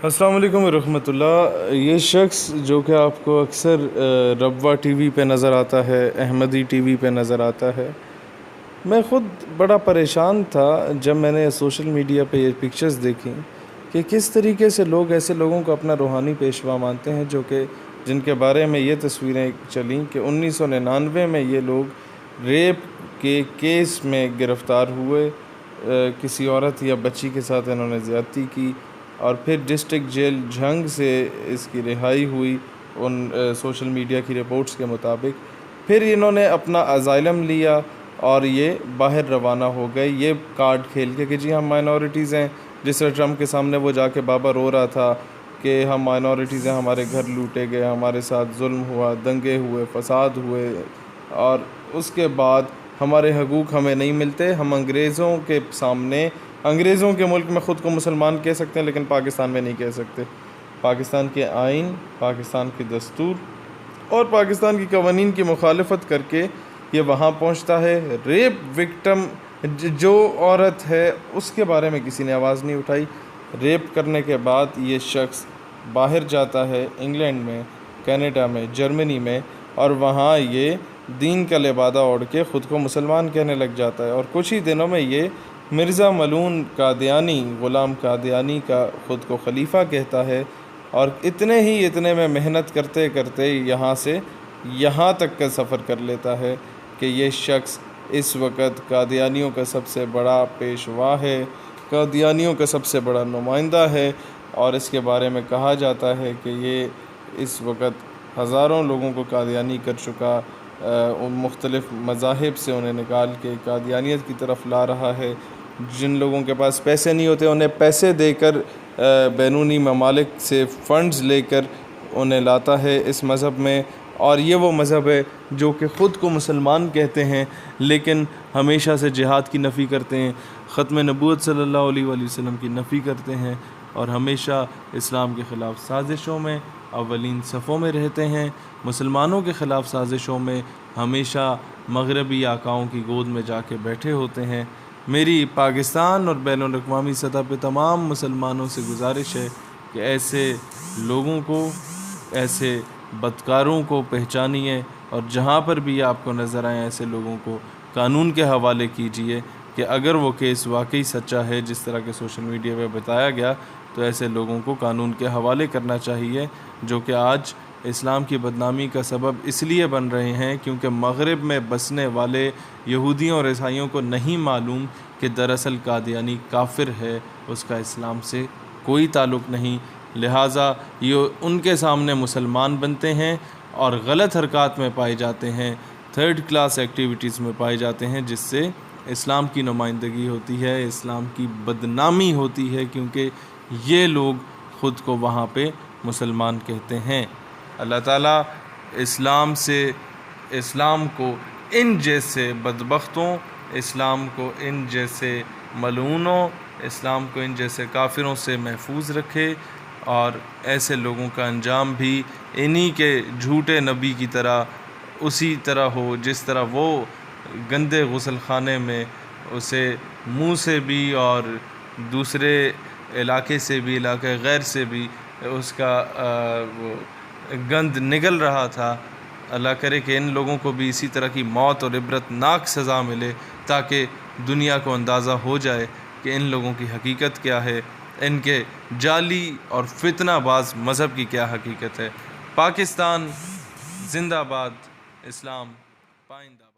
السلام علیکم ورحمۃ اللہ۔ یہ شخص جو کہ آپ کو اکثر ربوہ ٹی وی پہ نظر آتا ہے، احمدی ٹی وی پہ نظر آتا ہے، میں خود بڑا پریشان تھا جب میں نے سوشل میڈیا پہ یہ پکچرز دیکھیں کہ کس طریقے سے لوگ ایسے لوگوں کو اپنا روحانی پیشوا مانتے ہیں جو کہ جن کے بارے میں یہ تصویریں چلیں کہ 1999 میں یہ لوگ ریپ کے کیس میں گرفتار ہوئے، کسی عورت یا بچی کے ساتھ انہوں نے زیادتی کی، اور پھر ڈسٹرکٹ جیل جھنگ سے اس کی رہائی ہوئی ان سوشل میڈیا کی رپورٹس کے مطابق۔ پھر انہوں نے اپنا اسائلم لیا اور یہ باہر روانہ ہو گئے، یہ کارڈ کھیل کے کہ جی ہم مائنورٹیز ہیں، جس طرح ٹرمپ کے سامنے وہ جا کے بابا رو رہا تھا کہ ہم مائنورٹیز ہیں، ہمارے گھر لوٹے گئے، ہمارے ساتھ ظلم ہوا، دنگے ہوئے، فساد ہوئے، اور اس کے بعد ہمارے حقوق ہمیں نہیں ملتے، ہم انگریزوں کے سامنے، انگریزوں کے ملک میں خود کو مسلمان کہہ سکتے ہیں لیکن پاکستان میں نہیں کہہ سکتے۔ پاکستان کے آئین، پاکستان کے دستور اور پاکستان کی قوانین کی مخالفت کر کے یہ وہاں پہنچتا ہے۔ ریپ وکٹم جو عورت ہے اس کے بارے میں کسی نے آواز نہیں اٹھائی۔ ریپ کرنے کے بعد یہ شخص باہر جاتا ہے، انگلینڈ میں، کینیڈا میں، جرمنی میں، اور وہاں یہ دین کا لبادہ اوڑھ کے خود کو مسلمان کہنے لگ جاتا ہے، اور کچھ ہی دنوں میں یہ مرزا ملعون قادیانی، غلام قادیانی کا خود کو خلیفہ کہتا ہے، اور اتنے میں محنت کرتے کرتے یہاں سے یہاں تک کا سفر کر لیتا ہے کہ یہ شخص اس وقت قادیانیوں کا سب سے بڑا پیشوا ہے، قادیانیوں کا سب سے بڑا نمائندہ ہے، اور اس کے بارے میں کہا جاتا ہے کہ یہ اس وقت ہزاروں لوگوں کو قادیانی کر چکا، ان مختلف مذاہب سے انہیں نکال کے قادیانیت کی طرف لا رہا ہے۔ جن لوگوں کے پاس پیسے نہیں ہوتے انہیں پیسے دے کر بیرونی ممالک سے فنڈز لے کر انہیں لاتا ہے اس مذہب میں، اور یہ وہ مذہب ہے جو کہ خود کو مسلمان کہتے ہیں لیکن ہمیشہ سے جہاد کی نفی کرتے ہیں، ختم نبوت صلی اللہ علیہ وآلہ وسلم کی نفی کرتے ہیں، اور ہمیشہ اسلام کے خلاف سازشوں میں اولین صفوں میں رہتے ہیں، مسلمانوں کے خلاف سازشوں میں ہمیشہ مغربی آقاؤں کی گود میں جا کے بیٹھے ہوتے ہیں۔ میری پاکستان اور بین الاقوامی سطح پہ تمام مسلمانوں سے گزارش ہے کہ ایسے لوگوں کو، ایسے بدکاروں کو پہچانیے، اور جہاں پر بھی آپ کو نظر آئیں ایسے لوگوں کو قانون کے حوالے کیجئے کہ اگر وہ کیس واقعی سچا ہے جس طرح کے سوشل میڈیا پہ بتایا گیا تو ایسے لوگوں کو قانون کے حوالے کرنا چاہیے، جو کہ آج اسلام کی بدنامی کا سبب اس لیے بن رہے ہیں کیونکہ مغرب میں بسنے والے یہودیوں اور عیسائیوں کو نہیں معلوم کہ دراصل قادیانی کافر ہے، اس کا اسلام سے کوئی تعلق نہیں، لہٰذا یہ ان کے سامنے مسلمان بنتے ہیں اور غلط حرکات میں پائے جاتے ہیں، تھرڈ کلاس ایکٹیویٹیز میں پائے جاتے ہیں، جس سے اسلام کی نمائندگی ہوتی ہے، اسلام کی بدنامی ہوتی ہے، کیونکہ یہ لوگ خود کو وہاں پہ مسلمان کہتے ہیں۔ اللہ تعالیٰ اسلام کو ان جیسے بدبختوں، اسلام کو ان جیسے ملعونوں، اسلام کو ان جیسے کافروں سے محفوظ رکھے، اور ایسے لوگوں کا انجام بھی انہی کے جھوٹے نبی کی طرح اسی طرح ہو جس طرح وہ گندے غسل خانے میں اسے منہ سے بھی اور دوسرے علاقے سے بھی، علاقے غیر سے بھی اس کا وہ گند نگل رہا تھا۔ اللہ کرے کہ ان لوگوں کو بھی اسی طرح کی موت اور عبرت ناک سزا ملے، تاکہ دنیا کو اندازہ ہو جائے کہ ان لوگوں کی حقیقت کیا ہے، ان کے جعلی اور فتنہ باز مذہب کی کیا حقیقت ہے۔ پاکستان زندہ باد، اسلام پائندہ باد۔